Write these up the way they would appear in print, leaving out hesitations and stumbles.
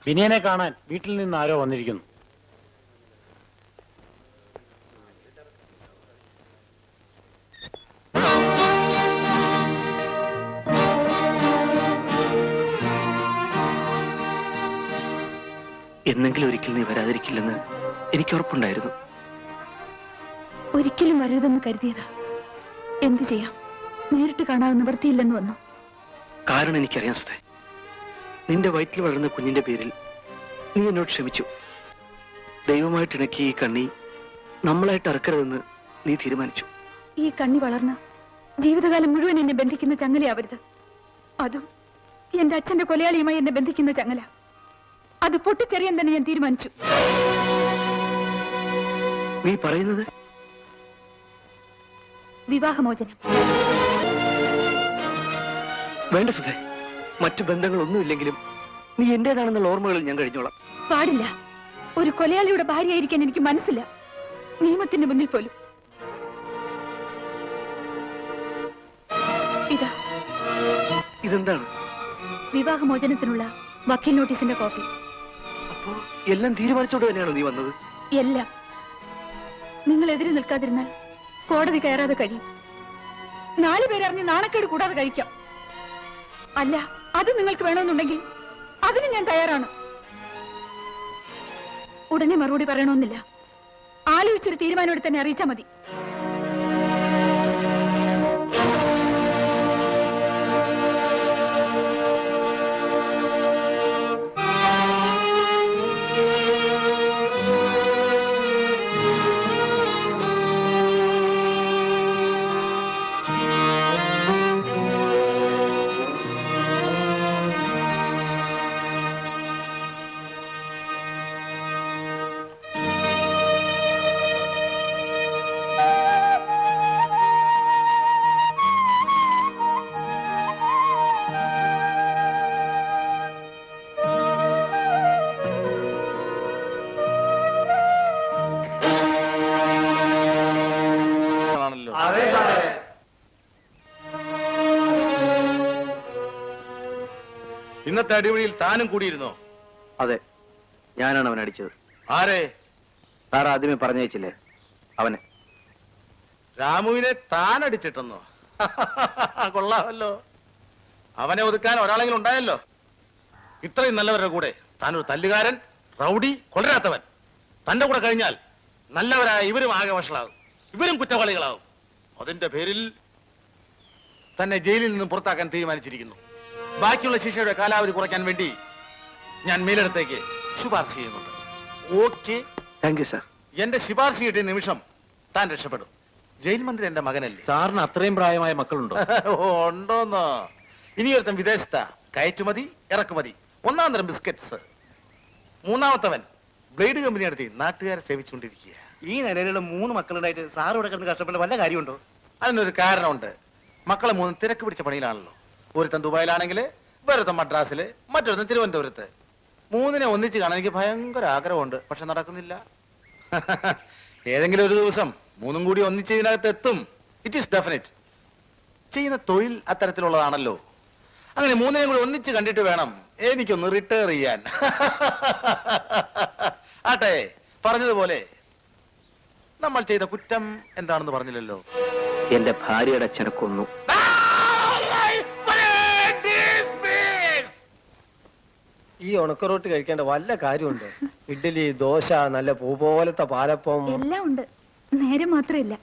വിനയനെ കാണാൻ വീട്ടിൽ നിന്ന് ആരോ വന്നിരിക്കുന്നു. എന്നെങ്കിലും ഒരിക്കൽ നീ വരാതിരിക്കില്ലെന്ന് എനിക്ക് ഉറപ്പുണ്ടായിരുന്നു. ഒരിക്കലും വരരുതെന്ന് കരുതിയതാ. എന്തു ചെയ്യാം, നേരിട്ട് കാണാൻ നിവൃത്തിയില്ലെന്ന് വന്നു. കാരണം എനിക്കറിയാം സുധേ, നിന്റെ വയറ്റിൽ വളർന്ന കുഞ്ഞിന്റെ പേരിൽ നീ എന്നോട് ക്ഷമിച്ചു. ദൈവമായിട്ട് ഇണക്കി ഈ കണ്ണി നമ്മളായിട്ട് അറക്കരുതെന്ന് നീ തീരുമാനിച്ചു. ഈ കണ്ണി വളർന്ന് ജീവിതകാലം മുഴുവൻ എന്നെ ബന്ധിക്കുന്ന ചങ്ങലയാവരുത്. അതും എന്റെ അച്ഛന്റെ കൊലയാളിയുമായി എന്നെ ബന്ധിക്കുന്ന ചങ്ങല. അത് പൊട്ടിച്ചെറിയാൻ തന്നെ ഞാൻ തീരുമാനിച്ചു. നീ പറയുന്നത്? വിവാഹമോചനം. വേണ്ട സുധേ, മറ്റു ബന്ധങ്ങളൊന്നുമില്ലെങ്കിലും നീ എന്റേതാണെന്നുള്ള ഓർമ്മകളിൽ ഞാൻ കഴിഞ്ഞോളാം. പാടില്ല. ഒരു കൊലയാളിയുടെ ഭാര്യയായിരിക്കാൻ എനിക്ക് മനസ്സില്ല, നിയമത്തിന്റെ മുന്നിൽ പോലും. ഇതാ. ഇതെന്താണ്? വിവാഹമോചനത്തിനുള്ള വക്കീൽ നോട്ടീസിന്റെ കോപ്പി. അപ്പോ എല്ലാം തീരുമാനിച്ചോണ്ട് തന്നെയാണോ നീ വന്നത്? എല്ലാം. നിങ്ങൾ എതിരെ നിൽക്കാതിരുന്നാൽ കോടതി കയറാതെ കഴിയും. 4 പേരറിഞ്ഞ് നാണക്കേട് കൂടാതെ കഴിക്കാം. അല്ല, അത് നിങ്ങൾക്ക് വേണമെന്നുണ്ടെങ്കിൽ അതിന് ഞാൻ തയ്യാറാണ്. ഉടനെ മറുപടി പറയണമെന്നില്ല. ആലോചിച്ചൊരു തീരുമാനം തന്നെ അറിയിച്ചാൽ മതി. ഇന്നത്തെ അടിപൊളിയിൽ താനും കൂടിയിരുന്നോ? അതെ, ഞാനാണ് അവൻ അടിച്ചത്. ആരെ? സാർ ആദ്യമേ പറഞ്ഞയച്ചില്ലേ, അവനെ. രാമുവിനെ താൻ അടിച്ചിട്ടെന്നോ? കൊള്ളാമല്ലോ. അവനെ ഒതുക്കാൻ ഒരാളെങ്കിലും ഉണ്ടായല്ലോ. ഇത്രയും നല്ലവരുടെ കൂടെ താനൊരു തല്ലുകാരൻ, റൗഡി, കൊള്ളരാത്തവൻ. തന്റെ കൂടെ കഴിഞ്ഞാൽ നല്ലവരായ ഇവരും ആകെ വഷളാകും, ഇവരും കുറ്റവാളികളാകും. അതിന്റെ പേരിൽ തന്നെ ജയിലിൽ നിന്ന് പുറത്താക്കാൻ തീരുമാനിച്ചിരിക്കുന്നു. ബാക്കിയുള്ള ശിക്ഷയുടെ കാലാവധി കുറയ്ക്കാൻ വേണ്ടി ഞാൻ മേലിടത്തേക്ക് ശുപാർശ ചെയ്യുന്നുണ്ട്. ഓക്കെ? Thank you sir. എന്റെ ശുപാർശ കിട്ടിയ നിമിഷം താൻ രക്ഷപ്പെടും. ജയിൽ മന്ത്രി എന്റെ മകനല്ലേ? സാറിന് അത്രയും പ്രായമായ മക്കളുണ്ടോ? ഉണ്ടോന്നോ? ഇനിയൊരുത്തൻ വിദേശത്ത കയറ്റുമതി ഇറക്കുമതി, 1-ാം തരം ബിസ്ക്കറ്റ്സ്. 3ാമത്തവൻ ബ്ലേഡ് കമ്പനി നടത്തി നാട്ടുകാരെ സേവിച്ചുകൊണ്ടിരിക്കുക. ഈ നിലയിലുള്ള 3 മക്കളുണ്ടായിട്ട് സാർ ഇവിടെ കിടന്ന് കഷ്ടപ്പെടേണ്ട വല്ല കാര്യമുണ്ടോ? അതിനൊരു കാരണമുണ്ട്. മക്കളെ 3 തിരക്ക് പിടിച്ച പണിയിലാണല്ലോ. ഒരുത്തൻ ദുബായിലാണെങ്കിൽ വേറൊരുത്തൻ മദ്രാസില്, മറ്റൊരുത്തൻ തിരുവനന്തപുരത്ത്. 3നെ ഒന്നിച്ച് കാണാൻ എനിക്ക് ഭയങ്കര ആഗ്രഹമുണ്ട്, പക്ഷെ നടക്കുന്നില്ല. ഏതെങ്കിലും ഒരു ദിവസം 3ഉം കൂടി ഒന്നിച്ച് ഇതിനകത്ത് എത്തും. It is definite. ചെയ്യുന്ന തൊഴിൽ അത്തരത്തിലുള്ളതാണല്ലോ. അങ്ങനെ 3നെയും കൂടി ഒന്നിച്ച് കണ്ടിട്ട് വേണം എനിക്കൊന്ന് റിട്ടയർ ചെയ്യാൻ. ആട്ടെ, പറഞ്ഞതുപോലെ നമ്മൾ ചെയ്ത കുറ്റം എന്താണെന്ന് പറഞ്ഞില്ലല്ലോ. എന്റെ ഭാര്യയുടെ അച്ഛനെ കൊന്നു. ഈ ഉണക്കറോട്ട് കഴിക്കേണ്ട വല്ല കാര്യമുണ്ട്? ഇഡ്ഡലി, ദോശ, നല്ല പൂ പോലത്തെ പാലപ്പം എല്ലാം ഉണ്ട്. നേരെ മാത്രമില്ല.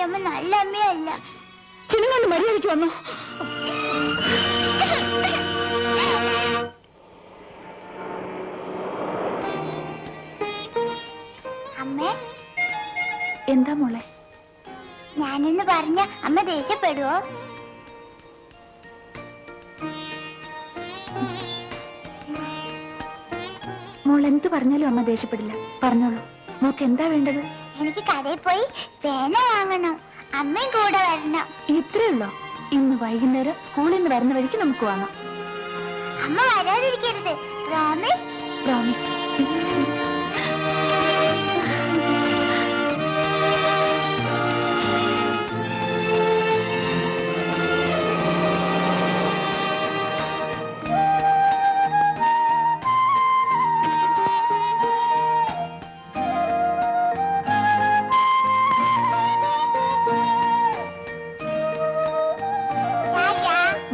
അമ്മ നല്ല അമ്മയല്ല. ചിലങ്ങാണ്ട് മര്യാദയ്ക്ക് വന്നു. അമ്മേ, എന്താ മോളെ? ഞാനെന്ന് പറഞ്ഞ അമ്മ ദേഷ്യപ്പെടുവോ? മോൾ എന്ത് പറഞ്ഞാലും അമ്മ ദേഷ്യപ്പെടില്ല. പറഞ്ഞോളൂ, മോക്ക് എന്താ വേണ്ടത്? എനിക്ക് കടയിൽ പോയി പേന വാങ്ങണം. അമ്മയും കൂടെ വരണം. ഇത്രേ ഉള്ളോ? ഇന്ന് വൈകുന്നേരം സ്കൂളിൽ നിന്ന് വരുന്ന വഴിക്ക് നമുക്ക് വാങ്ങാം. അമ്മ വരാതിരിക്കരുത്. Promise? Promise.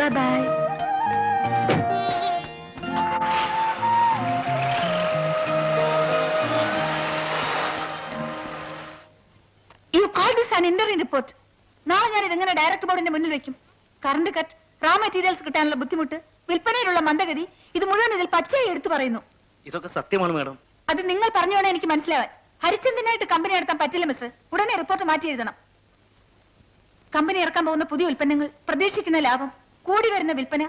Bye bye. You call this an interim report. നാളെ ഞാൻ ഇതെങ്ങനെ ഡയറക്ടർ ബോർഡിന്റെ മുന്നിൽ വെക്കും? കറണ്ട് കട്ട്, റാ മെറ്റീരിയൽസ് കിട്ടാനുള്ള ബുദ്ധിമുട്ട്, വിൽപ്പനയിലുള്ള മന്ദഗതി, ഇത് മുഴുവൻ ഇതിൽ പച്ചയായി എടുത്തു പറയുന്നു. ഇതൊക്കെ സത്യമാണ് മാഡം. അത് നിങ്ങൾ പറഞ്ഞോണേ എനിക്ക് മനസ്സിലാവാൻ. ഹരിചന്ദ്രനായിട്ട് കമ്പനി നടത്താൻ പറ്റില്ല മിസ്റ്റർ. ഉടനെ റിപ്പോർട്ട് മാറ്റി എഴുതണം. കമ്പനി ഇറക്കാൻ പോകുന്ന പുതിയ ഉൽപ്പന്നങ്ങൾ, പ്രതീക്ഷിക്കുന്ന ലാഭം, കൂടി വരുന്ന വിൽപ്പന,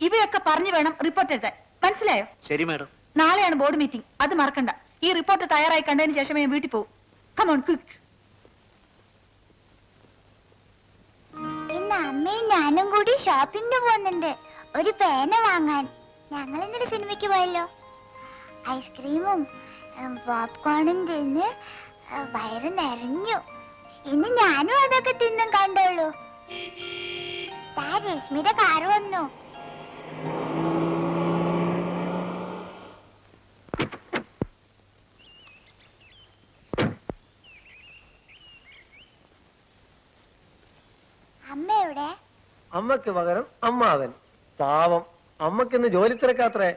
ഇവയൊക്കെ പറഞ്ഞു വേണം റിപ്പോർട്ട് എഴുതാൻ. മനസ്സിലായോ? ശരി മാഡം. നാളെയാണ് ബോർഡ് മീറ്റിംഗ്, അത് മറക്കണ്ട. ഈ റിപ്പോർട്ട് തയ്യാറായി കണ്ടതിന് ശേഷമേ ഞാൻ വീട്ടിൽ പോകും. Come on quick. ഇന്ന് അമ്മയും ഞാനും കൂടി ഷോപ്പിംഗിന് പോകുന്നുണ്ട്. ഒരു പേന വാങ്ങാൻ. ഞങ്ങൾ ഇന്നലെ സിനിമയ്ക്ക് പോയല്ലോ. ഐസ്ക്രീമും പോപ്കോണും തിന്ന് വയറ് നിറഞ്ഞു. ഇന്ന് ഞാനും അതൊക്കെ തിന്നും കണ്ടോളൂ. രശ്മിയുടെ കാറ് വന്നു. അമ്മ എവിടെ? അമ്മക്ക് പകരം അമ്മാവൻ. പാവം, അമ്മക്കിന്ന് ജോലി തിരക്കാത്രേ.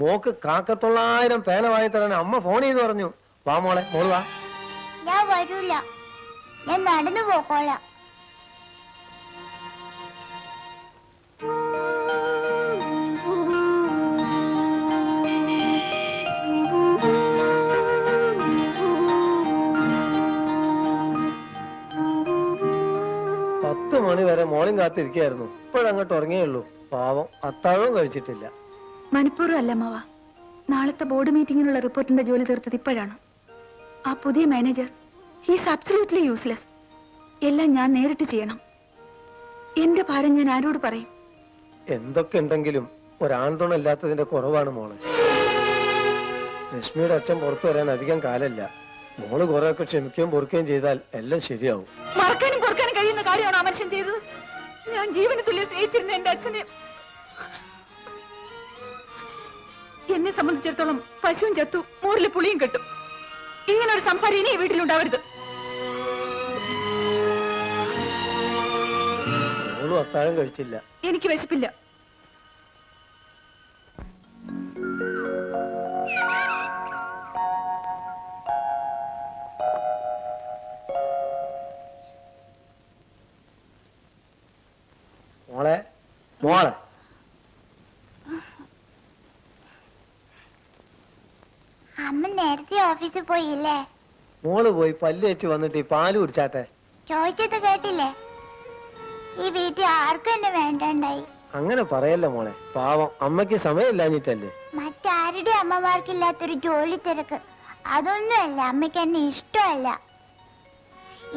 മോക്ക് 900 പേന വാങ്ങി തരാൻ അമ്മ ഫോൺ ചെയ്ത് പറഞ്ഞു. വാ മോളെ, മോള് വാ. ഞാൻ വരൂല, ഞാൻ നടന്നു പോക്കോളാം. മണി വരെ മോളിൽ കാത്തിരിക്കായിരുന്നു. ഇപ്പോഴങ്ങോട്ട് ഉറങ്ങിയുള്ളൂ. പാവം, അത്താഴവും കഴിച്ചിട്ടില്ല. മനഃപൂർവ്വം അല്ല മാവ. നാളത്തെ ബോർഡ് മീറ്റിംഗിനുള്ള റിപ്പോർട്ടിന്റെ ജോലി തീർത്തത് ഇപ്പോഴാണ്. ആ പുതിയ മാനേജർ ഹീസ് അബ്സല്യൂട്ട്ലി യൂസ്ലെസ്. എല്ലാം ഞാൻ നേരിട്ട് ചെയ്യണം. എന്റെ ഭാരം ഞാൻ ആരോട് പറയും? എന്തൊക്കെ ഉണ്ടെങ്കിലും ഒരാൺതുണ ഇല്ലാത്തതിന്റെ കുറവാണ് മോള്. രശ്മിയുടെ അച്ഛൻ പുറത്തു വരാൻ അധികം കാലല്ല. മോള് കുറെയൊക്കെ ക്ഷമിക്കുകയും പൊറുക്കുകയും ചെയ്താൽ എല്ലാം ശരിയാവും. മറക്കാനും പൊറുക്കാനും കഴിയുന്ന കാര്യമാണ് ആ മനുഷ്യൻ ചെയ്തത്. ഞാൻ ജീവന് തുല്യം സ്നേഹിച്ചിരുന്ന എന്റെ അച്ഛനെ. എന്നെ സംബന്ധിച്ചിടത്തോളം പശുവും ചത്തു, മൂറിലെ പുളിയും കെട്ടും. ഇങ്ങനെ ഒരു സംസാരം ഇനി ഈ വീട്ടിലുണ്ടാവരുത്. മോളും അത്താഴം കഴിച്ചില്ല. എനിക്ക് വിശപ്പില്ല. മോളെ, മോളെ, അമ്മ നേരത്തെ ഓഫീസിൽ പോയില്ലേ? മോള് പോയി പല്ല് വെച്ച് വന്നിട്ട് ഈ പാല് കുടിച്ചാട്ടെ. ചോദിച്ചത് കേട്ടില്ലേ? ഈ വീട്ടിൽ ആർക്കും എന്നെ വേണ്ടണ്ടായി. അങ്ങനെ പറയല്ല മോളെ. പാവം, അമ്മയ്ക്ക് സമയമില്ലാഞ്ഞിട്ടല്ലേ. മറ്റാരുടെ അമ്മമാർക്കില്ലാത്തൊരു ജോലി തിരക്ക്. അതൊന്നുമല്ല, അമ്മയ്ക്ക് എന്നെ ഇഷ്ടമല്ല.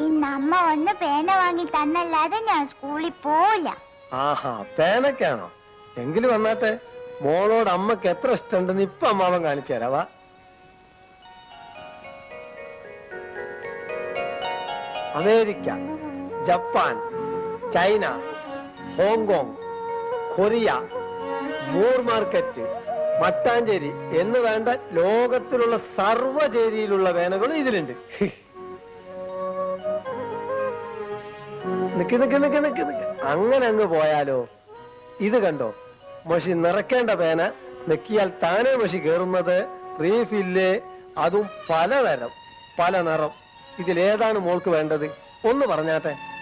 ഇന്ന് അമ്മ ഒന്ന് പേന വാങ്ങി തന്നല്ലാതെ ഞാൻ സ്കൂളിൽ പോവില്ല. ആഹാ, പേനക്കാണോ? എങ്കിലും വന്നാട്ടെ. മോളോട് അമ്മക്ക് എത്ര ഇഷ്ടമുണ്ടെന്ന് ഇപ്പൊ അമ്മാവൻ കാണിച്ചു തരാവാ. America, Japan, China, Hong Kong, Korea, Moore market, Mattancherry എന്ന് വേണ്ട ലോകത്തിലുള്ള സർവ്വചേരിയിലുള്ള പേനകളും ഇതിലുണ്ട്. നിക്ക് നിക്ക് നിക്ക് നിക്ക് നിക്ക്. അങ്ങനെ അങ്ങ് പോയാലോ? ഇത് കണ്ടോ, മഷി നിറക്കേണ്ട പേന നെക്കിയാൽ താനേ മഷി കയറുന്നത്. റീഫില്ല്, അതും പലതരം, പല നിറം. ഇതിലേതാണ് മോൾക്ക് വേണ്ടത്? ഒന്ന് പറഞ്ഞാട്ടെ.